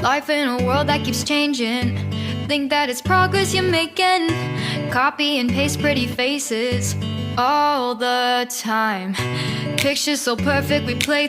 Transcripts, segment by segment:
Life in a world that keeps changing. Think that it's progress you're making. Copy and paste pretty faces all the time. Pictures so perfect we play.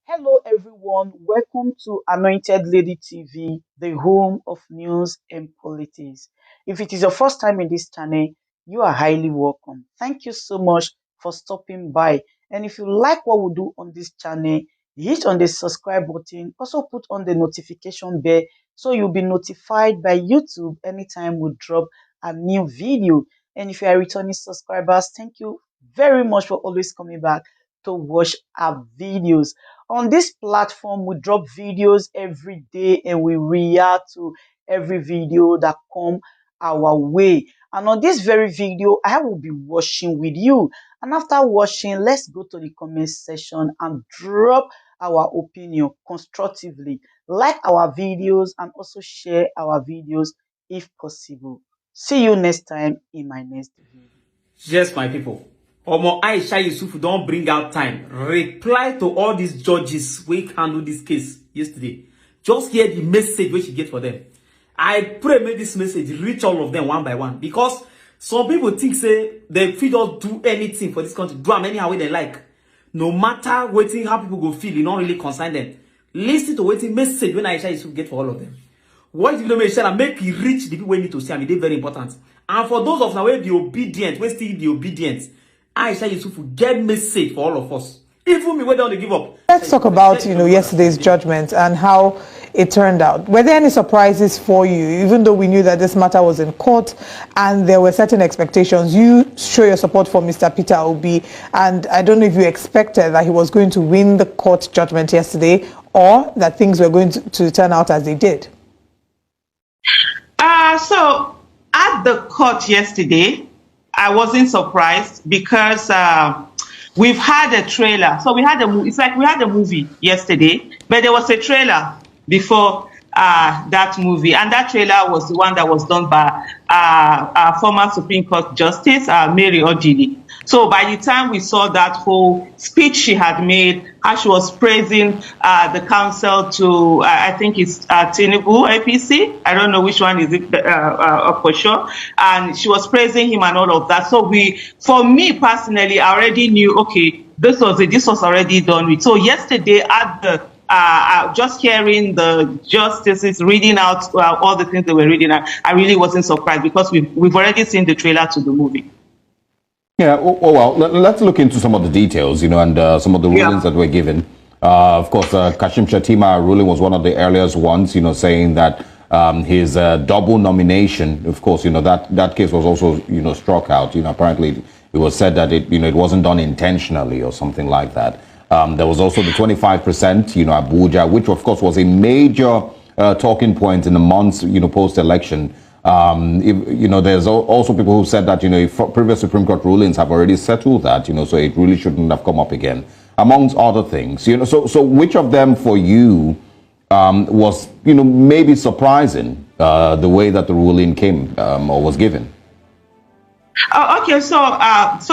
Hello, everyone. Welcome to Anointed Lady TV, the home of news and politics. If it is your first time in this channel, you are highly welcome. Thank you so much for stopping by. And if you like what we do on this channel, hit on the subscribe button. Also put on the notification bell so you'll be notified by YouTube anytime we drop a new video. And if you are returning subscribers, thank you very much for always coming back to watch our videos. On this platform, we drop videos every day and we react to every video that come our way. And on this very video, I will be watching with you. And after watching, let's go to the comment section and drop our opinion constructively. Like our videos and also share our videos if possible. See you next time in my next video. Yes, my people. Omo Aisha Yusuf don't bring out time. Reply to all these judges who handle this case yesterday. Just hear the message which she get for them. I pray make this message reach all of them one by one. Because some people think say they feel don't do anything for this country. Do them anyhow they like. No matter waiting how people go feel, it don't really concern them. Listen to waiting message when Aisha Yusuf get for all of them. What if you make sure and make it reach the people we need to see? I mean, they're very important. And for those of now where be obedient, we still be obedient. Aisha Yusuf will get message for all of us. Even me, we don't give up. Let's talk about, yesterday's judgment and how it turned out. Were there any surprises for you, even though we knew that this matter was in court and there were certain expectations? You show your support for Mr. Peter Obi, and I don't know if you expected that he was going to win the court judgment yesterday or that things were going to turn out as they did. So at the court yesterday, I wasn't surprised because we've had a trailer. So we had it's like we had a movie yesterday, but there was a trailer before that movie, and that trailer was the one that was done by our former Supreme Court Justice Mary Odili. So by the time we saw that whole speech she had made, how she was praising the counsel to, I think it's Tinubu APC. I don't know which one is it for sure. And she was praising him and all of that. So for me personally, I already knew, okay, this was already done with. So yesterday at the just hearing the justices reading out all the things they were reading out, I really wasn't surprised because we've already seen the trailer to the movie. Yeah, well, let's look into some of the details, and some of the rulings that were given. Of course, Kashim Shettima ruling was one of the earliest ones, saying that his double nomination, of course, that case was also, struck out. Apparently it was said that it wasn't done intentionally or something like that. There was also the 25%, Abuja, which of course was a major talking point in the months, post-election. There's also people who said that, previous Supreme Court rulings have already settled that, so it really shouldn't have come up again, amongst other things. So which of them for you was, maybe surprising, the way that the ruling came or was given? Okay, so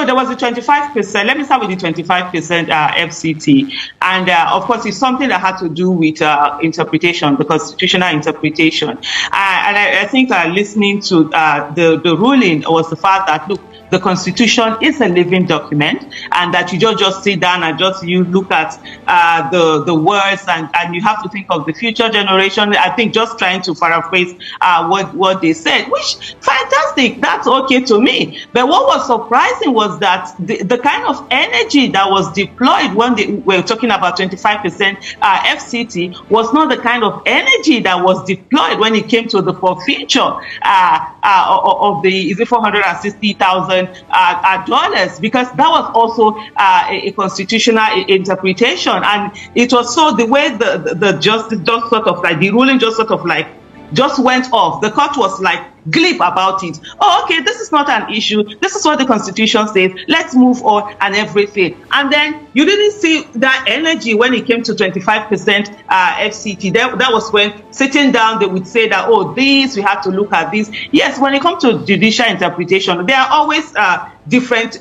there was a 25%. Let me start with the 25% FCT, and of course, it's something that had to do with interpretation, the constitutional interpretation. And I think listening to the ruling was the fact that look, the Constitution is a living document, and that you just sit down and you look at the words, and you have to think of the future generation. I think just trying to paraphrase what they said, which fantastic, that's okay to me. But what was surprising was that the kind of energy that was deployed when they were talking about 25% FCT was not the kind of energy that was deployed when it came to the forfeiture of the $460,000 because that was also a constitutional interpretation, and it was so the way the justice just sort of like the ruling just sort of like just went off. The court was like glib about it. Oh, okay, this is not an issue. This is what the Constitution says. Let's move on and everything. And then you didn't see that energy when it came to 25% FCT. That was when sitting down, they would say that, oh, this, we have to look at this. Yes, when it comes to judicial interpretation, there are always different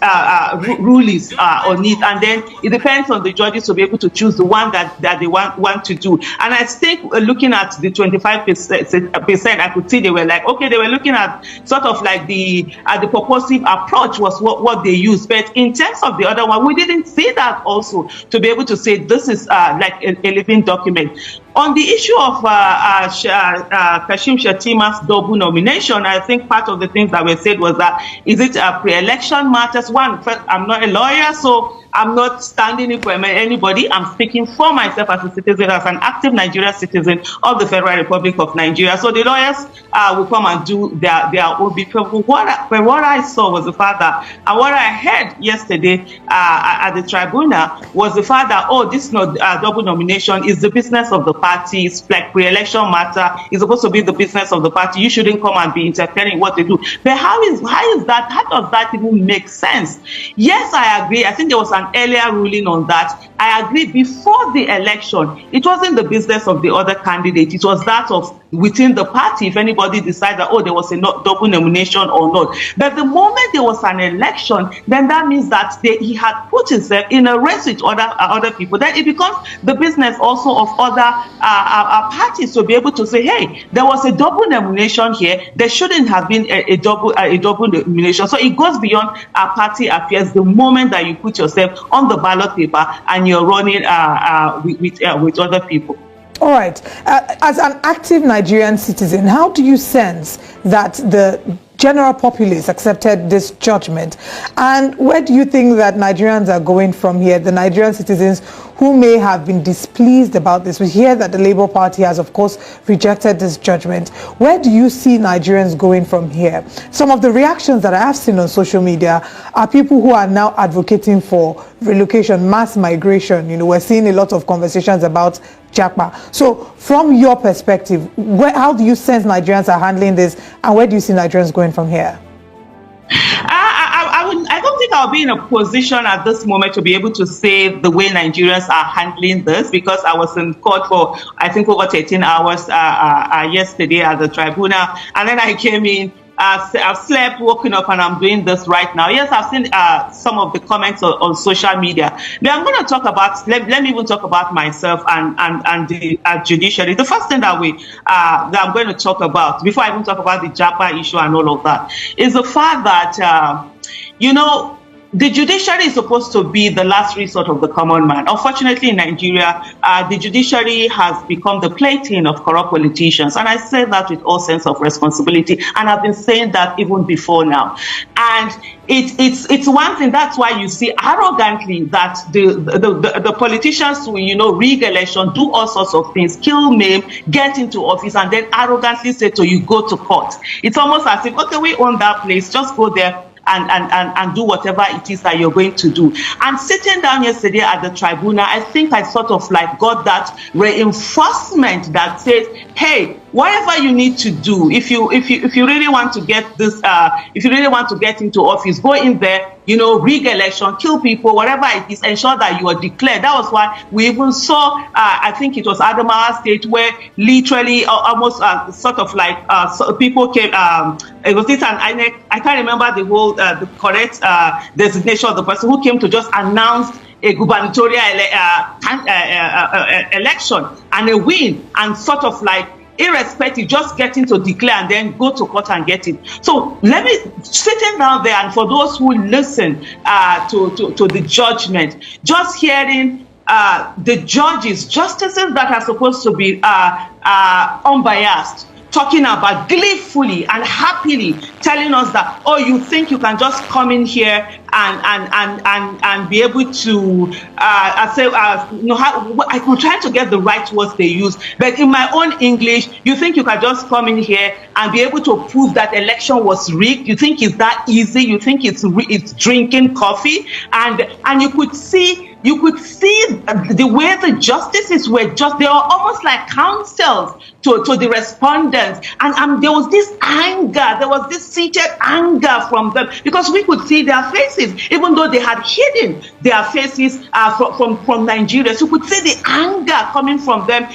rulings on it, and then it depends on the judges to be able to choose the one that they want to do. And I think looking at the 25%, I could see they were like, okay, they were looking at sort of like the purposive approach was what they used. But in terms of the other one, we didn't see that also to be able to say this is like a living document. On the issue of Kashim Shettima's double nomination, I think part of the things that were said was that, is it pre-election matters? One, first, I'm not a lawyer, so I'm not standing in for anybody. I'm speaking for myself as a citizen, as an active Nigerian citizen of the Federal Republic of Nigeria. So the lawyers will come and do their own bit. What I saw was the fact that, and what I heard yesterday at the tribunal was the fact that, oh, this double nomination is the business of the party. It's like pre-election matter. It's supposed to be the business of the party. You shouldn't come and be interfering in what they do. But how does that even make sense? Yes, I agree. I think there was an earlier ruling on that. I agree, before the election, it wasn't the business of the other candidate. It was that of within the party, if anybody decided that, oh, there was a double nomination or not. But the moment there was an election, then that means that he had put himself in a race with other people. Then it becomes the business also of other parties to be able to say, hey, there was a double nomination here. There shouldn't have been a double nomination. So it goes beyond party affairs the moment that you put yourself on the ballot paper and you're running with other people. All right. As an active Nigerian citizen, how do you sense that the general populace accepted this judgment? And where do you think that Nigerians are going from here, the Nigerian citizens who may have been displeased about this? We hear that the Labour Party has, of course, rejected this judgment. Where do you see Nigerians going from here? Some of the reactions that I have seen on social media are people who are now advocating for relocation, mass migration. You know, we're seeing a lot of conversations about Japa. So from your perspective, how do you sense Nigerians are handling this, and where do you see Nigerians going from here? I don't think I'll be in a position at this moment to be able to say the way Nigerians are handling this, because I was in court for, I think, over 13 hours yesterday at the tribunal, and then I came in. I've slept, woken up, and I'm doing this right now. Yes, I've seen some of the comments on social media. But I'm going to talk about, let me even talk about myself and the judiciary. The first thing that I'm going to talk about, before I even talk about the Japa issue and all of that, is the fact that, you know, the judiciary is supposed to be the last resort of the common man. Unfortunately, in Nigeria, the judiciary has become the plaything of corrupt politicians. And I say that with all sense of responsibility. And I've been saying that even before now. And it's one thing. That's why you see arrogantly that the politicians will, you know, rig election, do all sorts of things, kill, maim, get into office, and then arrogantly say to you, go to court. It's almost as if, okay, we own that place, just go there and do whatever it is that you're going to do. And sitting down yesterday at the tribunal, I think I sort of like got that reinforcement that says, hey, whatever you need to do, if you really want to get this, if you really want to get into office, go in there, you know, rig election, kill people, whatever it is, ensure that you are declared. That was why we even saw, I think it was Adamawa State, where literally almost sort of like people came, it was this and Inec, I can't remember the whole, the correct designation of the person who came to just announce a gubernatorial election and a win, and sort of like, irrespective, just getting to declare and then go to court and get it. So let me, sitting down there, and for those who listen to the judgment, just hearing the justices that are supposed to be unbiased, talking about gleefully and happily telling us that, oh, you think you can just come in here and be able to you know, I could try to get the right words they use, but in my own English, you think you can just come in here and be able to prove that election was rigged? You think it's that easy? You think it's drinking coffee? And you could see you could see the way the justices were they were almost like counsels to the respondents, and there was this anger, there was this seated anger from them, because we could see their faces, even though they had hidden their faces from Nigerians. You could see the anger coming from them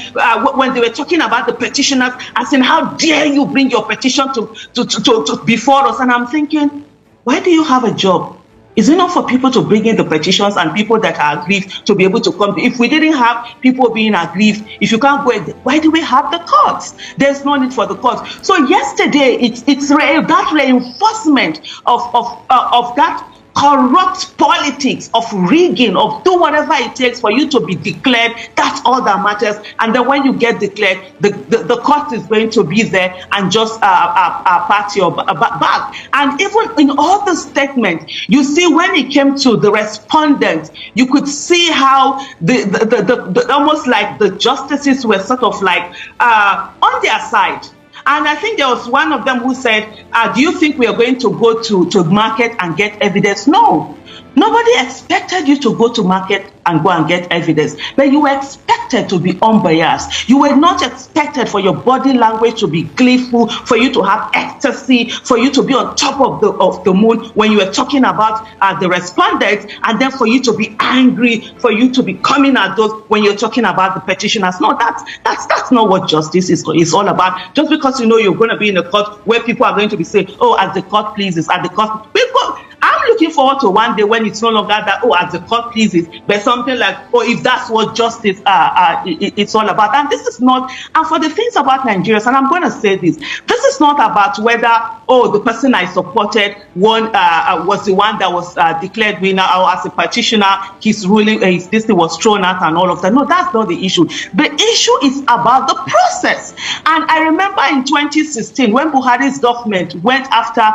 when they were talking about the petitioners, and saying, how dare you bring your petition to before us. And I'm thinking, why do you have a job? Is it not for people to bring in the petitions and people that are aggrieved to be able to come? If we didn't have people being aggrieved, if you can't go, why do we have the courts? There's no need for the courts. So yesterday, it's that reinforcement of that corrupt politics of rigging, of do whatever it takes for you to be declared. That's all that matters. And then when you get declared, the court is going to be there and just pat your back. And even in all the statements, you see when it came to the respondents, you could see how the almost like the justices were sort of like on their side. And I think there was one of them who said, do you think we are going to go to market and get evidence? No. Nobody expected you to go to market and go and get evidence, but you were expected to be unbiased. You were not expected for your body language to be gleeful, for you to have ecstasy, for you to be on top of the moon when you were talking about the respondents, and then for you to be angry, for you to be coming at those when you're talking about the petitioners. No, that's not what justice is all about. Just because you know you're going to be in a court where people are going to be saying, oh, as the court pleases, at the court. I'm looking forward to one day when it's no longer that, oh, as the court pleases, but something like, oh, if that's what justice it's all about. And this is not, and for the things about Nigerians, and I'm going to say this is not about whether, oh, the person I supported was the one that was declared winner, or as a petitioner, his ruling, his this thing was thrown out and all of that. No, that's not the issue. The issue is about the process. And I remember in 2016, when Buhari's government went after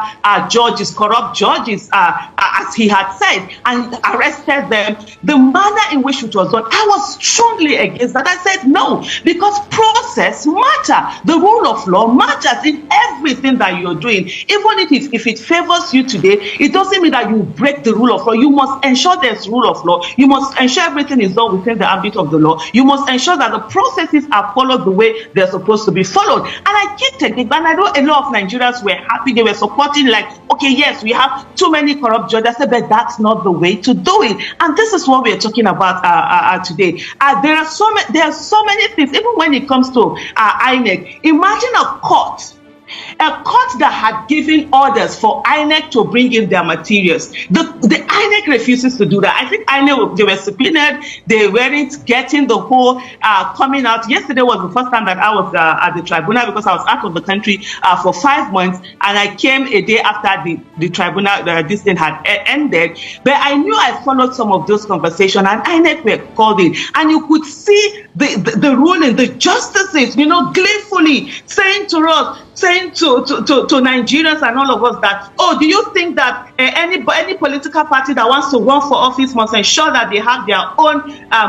judges, corrupt judges, as he had said, and arrested them, the manner in which it was done, I was strongly against that. I said no, because process matters. The rule of law matters in everything that you're doing. Even if it favors you today, it doesn't mean that you break the rule of law. You must ensure there's rule of law. You must ensure everything is done within the ambit of the law. You must ensure that the processes are followed the way they're supposed to be followed. And I keep taking, and I know a lot of Nigerians were happy. They were supporting, like, okay, yes, we have too many corrupt judges. I said, but that's not the way to do it. And this is what we're talking about today. There are so many things, even when it comes to Inec. Imagine a court that had given orders for Inec to bring in their materials. The Inec refuses to do that. I think Inec, they were subpoenaed, they weren't getting the whole coming out. Yesterday was the first time that I was at the tribunal, because I was out of the country for 5 months, and I came a day after the tribunal, this thing had ended. But I knew I followed some of those conversations, and Inec were called in, and you could see the ruling, the justices, gleefully saying to us, saying to Nigerians and all of us that, oh, do you think that any political party that wants to run for office must ensure that they have their own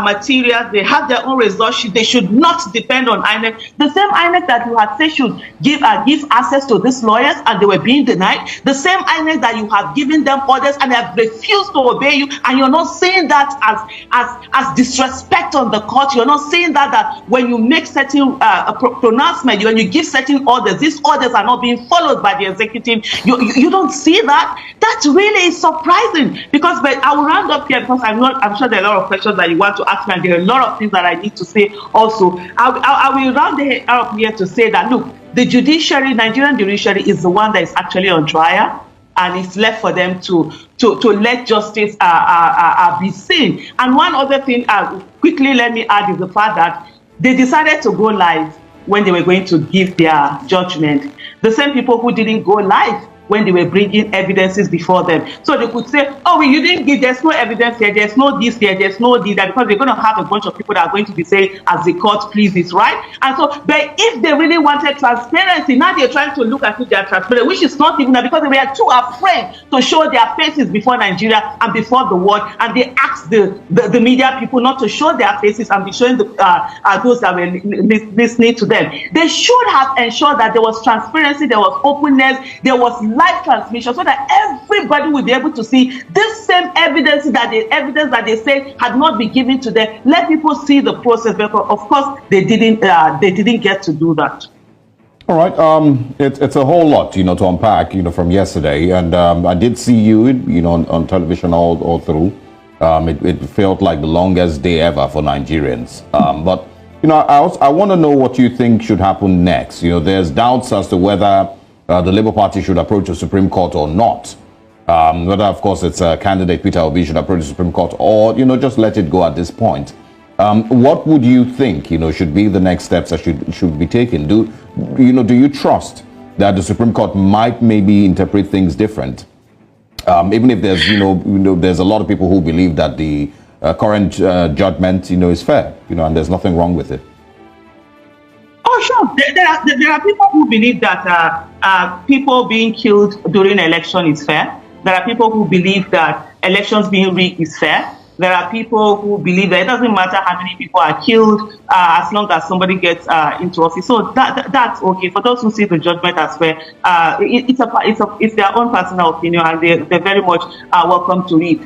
materials, they have their own resources, they should not depend on INEC? The same INEC that you had said should give access to these lawyers, and they were being denied. The same INEC that you have given them orders and they have refused to obey you, and you're not saying that as disrespect on the court. You're not saying that when you make certain pronouncement, when you give certain orders, these orders are not being followed by the executive. You don't see that. That really is surprising. Because, but I will round up here, because I'm sure there are a lot of questions that you want to ask me, and there are a lot of things that I need to say also. I will round up here to say that, look, the judiciary, Nigerian judiciary, is the one that is actually on trial, and it's left for them to let justice be seen. And one other thing, quickly let me add, is the fact that they decided to go live when they were going to give their judgment. The same people who didn't go live when they were bringing evidences before them. So they could say, oh, well, you didn't give, there's no evidence here, there's no this here, there's no this, because they're going to have a bunch of people that are going to be saying, as the court pleases, right? And so, but if they really wanted transparency, now they're trying to look at it, they're transparent, which is not even that, because they were too afraid to show their faces before Nigeria and before the world, and they asked the media people not to show their faces and be showing those that were listening to them. They should have ensured that there was transparency, there was openness, there was live transmission so that everybody will be able to see this same evidence that they say had not been given to them. Let people see the process, because of course they didn't get to do that. All right, it's a whole lot, to unpack, from yesterday, and I did see you, on television all through. It felt like the longest day ever for Nigerians. But I want to know what you think should happen next. There's doubts as to whether the Labour Party should approach the Supreme Court or not. Whether, of course, it's candidate Peter Obi should approach the Supreme Court, or just let it go at this point. What would you think, should be the next steps that should be taken? Do you trust that the Supreme Court might maybe interpret things different? Even if there's, there's a lot of people who believe that the current judgment, is fair, and there's nothing wrong with it. Oh, sure. There are people who believe that people being killed during election is fair. There are people who believe that elections being rigged is fair. There are people who believe that it doesn't matter how many people are killed as long as somebody gets into office. So that's okay. For those who see the judgment as fair, it's their own personal opinion, and they're very much welcome to it.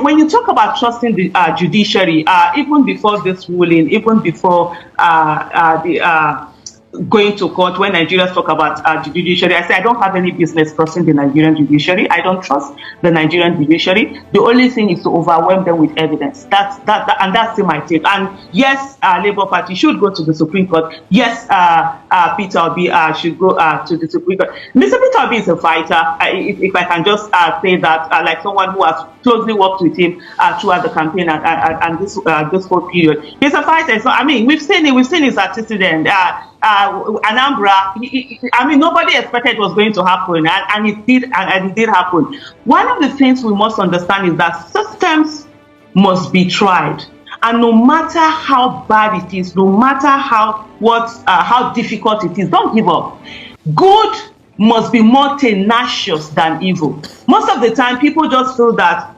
When you talk about trusting the judiciary, even before this ruling, even before going to court, when Nigerians talk about the judiciary, I say I don't have any business trusting the Nigerian judiciary. I don't trust the Nigerian judiciary. The only thing is to overwhelm them with evidence. That's my take. And yes, Labour Party should go to the Supreme Court. Yes, Peter Obi should go to the Supreme Court. Mr. Peter Obi is a fighter. If I can just say that, like someone who has closely worked with him throughout the campaign and this whole period, he's a fighter. So we've seen it. We've seen his antecedent. Anambra, nobody expected it was going to happen, and it did happen. One of the things we must understand is that systems must be tried, and no matter how bad it is, no matter how difficult it is, don't give up. Good must be more tenacious than evil. Most of the time, people just feel that,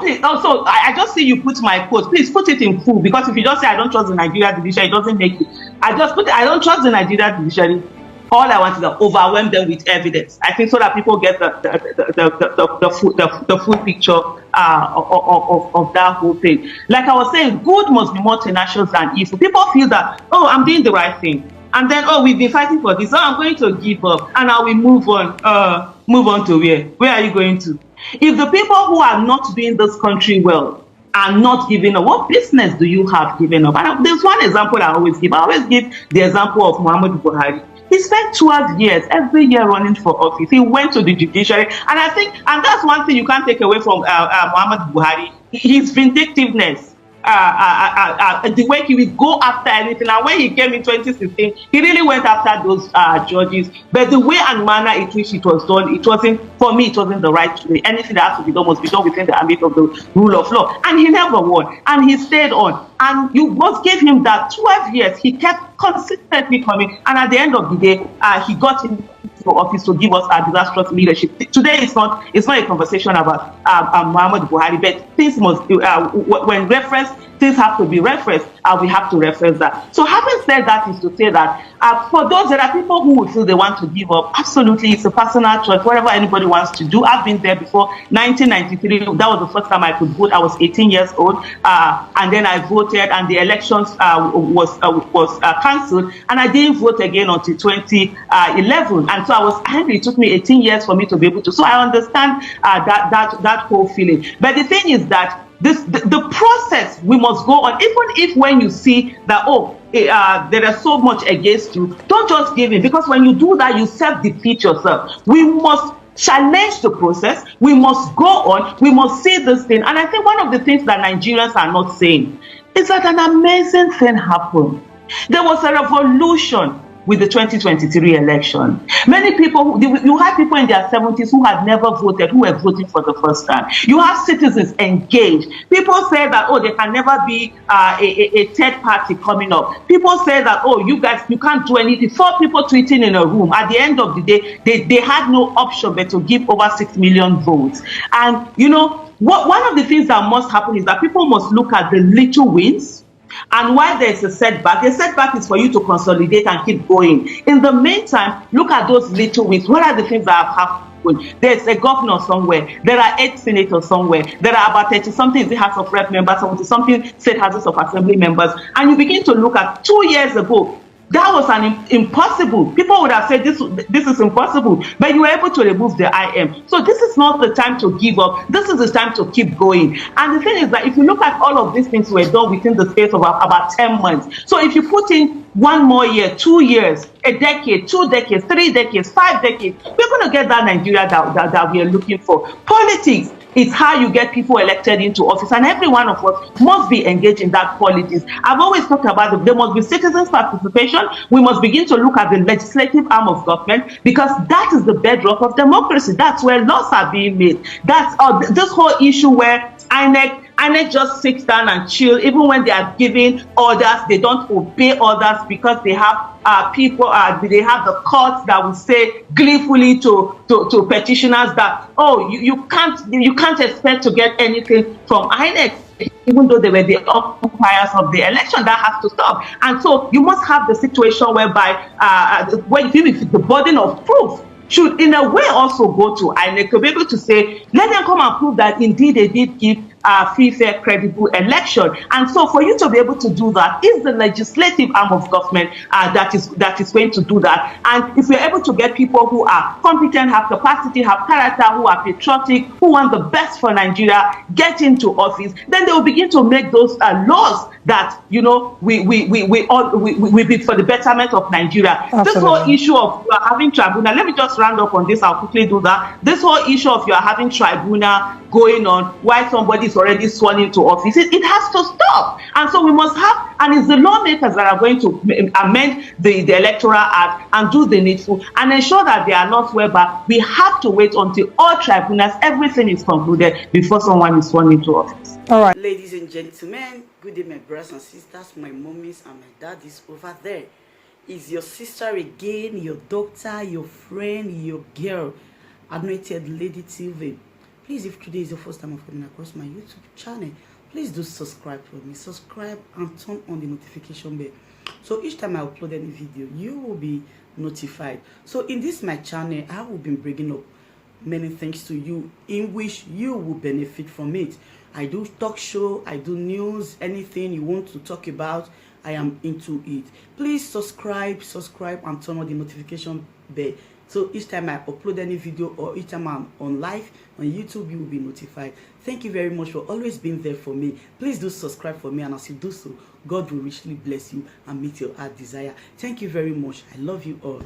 please. Also, I just see you put my quote. Please put it in full, because if you just say I don't trust the Nigerian judiciary, it doesn't make it. I just put it, I don't trust the Nigerian judiciary. All I want is to overwhelm them with evidence. I think so that people get the full picture of that whole thing. Like I was saying, good must be more tenacious than evil. People feel that, I'm doing the right thing, and then we've been fighting for this, so I'm going to give up and I will move on. Move on to where? Where are you going to? If the people who are not doing this country well are not giving up, what business do you have giving up? And there's one example I always give. I always give the example of Muhammadu Buhari. He spent 12 years, every year running for office. He went to the judiciary. And that's one thing you can't take away from Muhammadu Buhari, his vindictiveness. The way he would go after anything. And when he came in 2016, he really went after those judges. But the way and manner in which it was done, it wasn't the right way. Anything that has to be done must be done within the ambit of the rule of law. And he never won. And he stayed on. And you must give him that 12 years. He kept consistently coming. And at the end of the day, he got into office to give us our disastrous leadership. Today, it's not a conversation about Muhammadu Buhari, but things must, when reference, things have to be referenced, and we have to reference that. So having said that is to say that for those, there are people who would feel they want to give up. Absolutely, it's a personal choice, whatever anybody wants to do. I've been there before. 1993, that was the first time I could vote. I was 18 years old, and then I voted, and the elections was cancelled, and I didn't vote again until 2011. And so I was angry. It took me 18 years for me to be able to. So I understand that whole feeling. But the thing is that the process we must go on, even if when you see that there is so much against you, don't just give in, because when you do that, you self-defeat yourself. We must challenge the process. We must go on. We must see this thing. And I think one of the things that Nigerians are not saying is that an amazing thing happened. There was a revolution with the 2023 election. Many people, you had people in their 70s who had never voted, who were voting for the first time. You have citizens engaged. People say that, there can never be a third party coming up. People say that, you guys, you can't do anything. 4 people tweeting in a room. At the end of the day, they had no option but to give over 6 million votes. And, one of the things that must happen is that people must look at the little wins And while there's a setback is for you to consolidate and keep going. In the meantime, look at those little wins. What are the things that have happened? There's a governor somewhere. There are 8 senators somewhere. There are about 30-something in the House of Rep members, 70-something state houses of assembly members. And you begin to look at 2 years ago, that was an impossible. People would have said this is impossible, but you were able to remove the IM. So this is not the time to give up. This is the time to keep going. And the thing is that if you look at all of these things were done within the space of about 10 months. So if you put in 1 more year, 2 years, a decade, 2 decades, 3 decades, 5 decades, we're going to get that Nigeria that we are looking for. Politics is how you get people elected into office, and every one of us must be engaged in that politics. I've always talked about there must be citizens' participation. We must begin to look at the legislative arm of government, because that is the bedrock of democracy. That's where laws are being made. That's this whole issue where Inec just sits down and chill. Even when they are giving orders, they don't obey orders because they have they have the courts that will say gleefully to petitioners that, oh, you can't expect to get anything from Inec, even though they were the occupiers of the election. That has to stop. And so you must have the situation whereby when the burden of proof should in a way also go to Inec to be able to say, let them come and prove that indeed they did give a free, fair, credible election. And so for you to be able to do that is the legislative arm of government that is going to do that. And if we're able to get people who are competent, have capacity, have character, who are patriotic, who want the best for Nigeria, get into office, then they will begin to make those laws that, you know, we be for the betterment of Nigeria. Absolutely. This whole issue of you are having tribunal, let me just round up on this, I'll quickly do that. This whole issue of you are having tribunal going on while somebody is already sworn into office, it has to stop. And so we must have, and it's the lawmakers that are going to amend the Electoral Act and do the needful and ensure that there are laws whereby we have to wait until all tribunals, everything is concluded before someone is sworn into office. All right. Ladies and gentlemen, good day, my brothers and sisters, my mummies and my daddies over there. Is your sister again, your doctor, your friend, your girl, Anointed Lady TV. Please, if today is your first time of coming across my YouTube channel, please do subscribe for me. Subscribe and turn on the notification bell. So each time I upload any video, you will be notified. So in this my channel, I will be bringing up many things to you in which you will benefit from it. I do talk show, I do news, anything you want to talk about, I am into it. Please subscribe and turn on the notification bell. So each time I upload any video or each time I'm on live on YouTube, you will be notified. Thank you very much for always being there for me. Please do subscribe for me, and as you do so, God will richly bless you and meet your heart desire. Thank you very much. I love you all.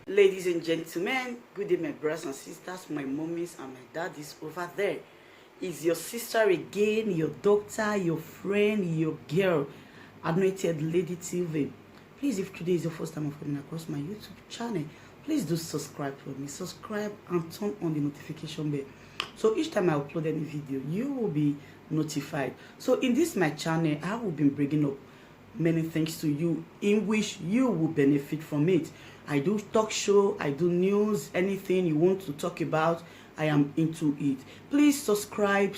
Ladies and gentlemen, good day, my brothers and sisters, my mummies and my daddies over there. Is your sister again, your doctor, your friend, your girl, Anointed Lady TV. Please, if today is your first time of coming across my YouTube channel, please do subscribe for me. Subscribe and turn on the notification bell. So each time I upload any video, you will be notified. So in this my channel, I will be bringing up many things to you in which you will benefit from it. I do talk show, I do news, anything you want to talk about, I am into it. Please subscribe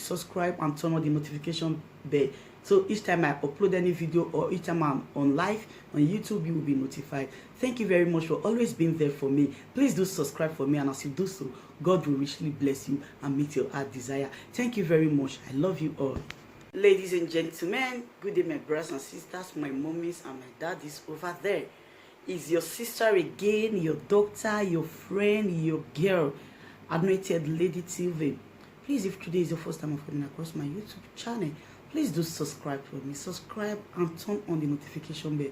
and turn on the notification bell. So each time I upload any video or each time I'm on live on YouTube, you will be notified. Thank you very much for always being there for me. Please do subscribe for me, and as you do so, God will richly bless you and meet your heart desire. Thank you very much. I love you all. Ladies and gentlemen, good day, my brothers and sisters, my mummies and my daddies over there. Is your sister again, your doctor, your friend, your girl, Anointed Lady TV. Please, if today is your first time of coming across my YouTube channel, please do subscribe for me. Subscribe and turn on the notification bell.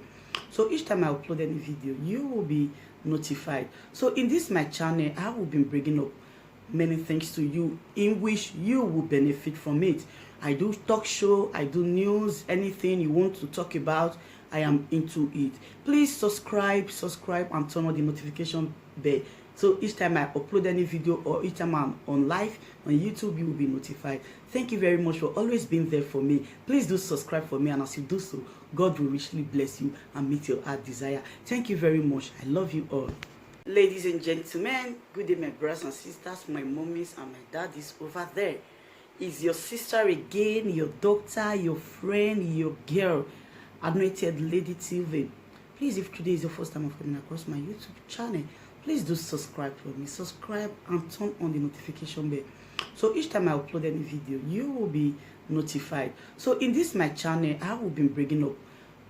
So each time I upload any video, you will be notified. So in this my channel, I will be bringing up many things to you in which you will benefit from it. I do talk show, I do news, anything you want to talk about, I am into it. Please subscribe and turn on the notification bell. So each time I upload any video or each time I'm on live on YouTube, you will be notified. Thank you very much for always being there for me. Please do subscribe for me, and as you do so, God will richly bless you and meet your heart desire. Thank you very much. I love you all. Ladies and gentlemen, good day, my brothers and sisters, my mummies and my daddies over there. Is your sister again, your doctor, your friend, your girl, Anointed Lady TV. Please, if today is your first time of coming across my YouTube channel, please do subscribe for me. Subscribe and turn on the notification bell. So each time I upload any video, you will be notified. So in this my channel, I will be bringing up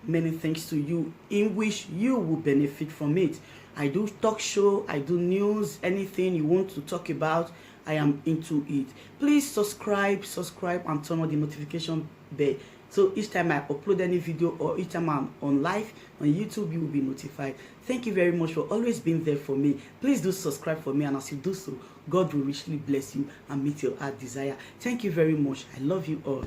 many things to you in which you will benefit from it. I do talk show, I do news, anything you want to talk about, I am into it. Please subscribe and turn on the notification bell. So each time I upload any video or each time I'm on live on YouTube, you will be notified. Thank you very much for always being there for me. Please do subscribe for me, and as you do so, God will richly bless you and meet your heart desire. Thank you very much. I love you all.